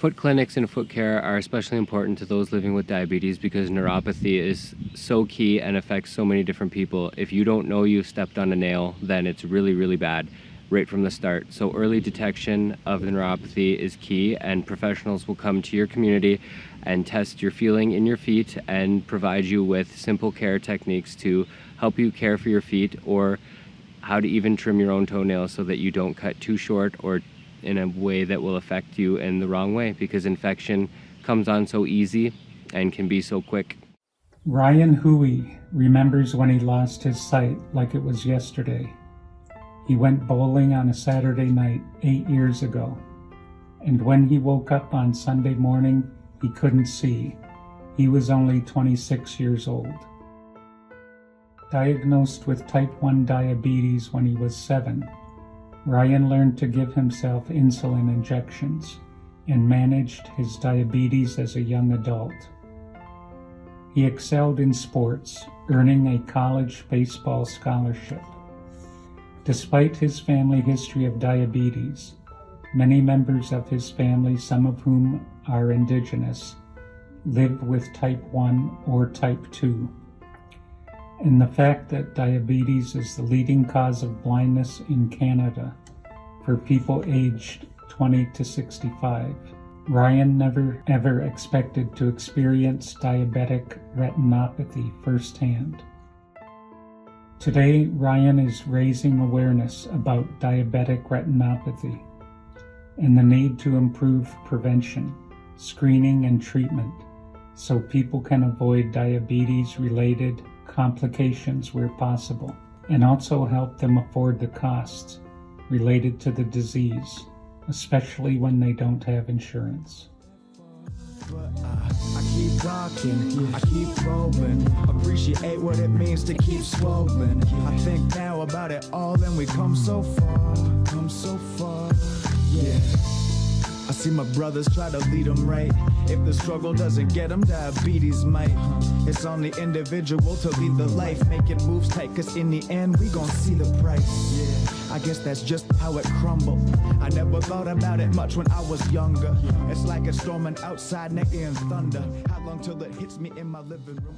Foot clinics and foot care are especially important to those living with diabetes because neuropathy is so key and affects so many different people. If you don't know you've stepped on a nail, then it's really, really bad right from the start. So early detection of the neuropathy is key, and professionals will come to your community and test your feeling in your feet and provide you with simple care techniques to help you care for your feet, or how to even trim your own toenails so that you don't cut too short or in a way that will affect you in the wrong way, because infection comes on so easy and can be so quick. Ryan Hooey remembers when he lost his sight like it was yesterday. He went bowling on a Saturday night 8 years ago, and when he woke up on Sunday morning, he couldn't see. He was only 26 years old. Diagnosed with type 1 diabetes when he was 7, Ryan learned to give himself insulin injections and managed his diabetes as a young adult. He excelled in sports, earning a college baseball scholarship. Despite his family history of diabetes, many members of his family, some of whom are Indigenous, live with type 1 or type 2. And the fact that diabetes is the leading cause of blindness in Canada for people aged 20 to 65. Ryan never ever expected to experience diabetic retinopathy firsthand. Today, Ryan is raising awareness about diabetic retinopathy and the need to improve prevention, screening, and treatment so people can avoid diabetes-related complications where possible, and also help them afford the costs related to the disease, especially when they don't have insurance. I keep rocking, I keep rolling, appreciate what it means to keep swollen. I think now about it all and we come so far, yeah. I see my brothers try to lead them right. If the struggle doesn't get them, diabetes might. It's on the individual to lead the life, making moves tight, cause in the end we gon' see the price. Yeah, I guess that's just how it crumbled. I never thought about it much when I was younger. It's like it's storming outside, neck and thunder. How long till it hits me in my living room?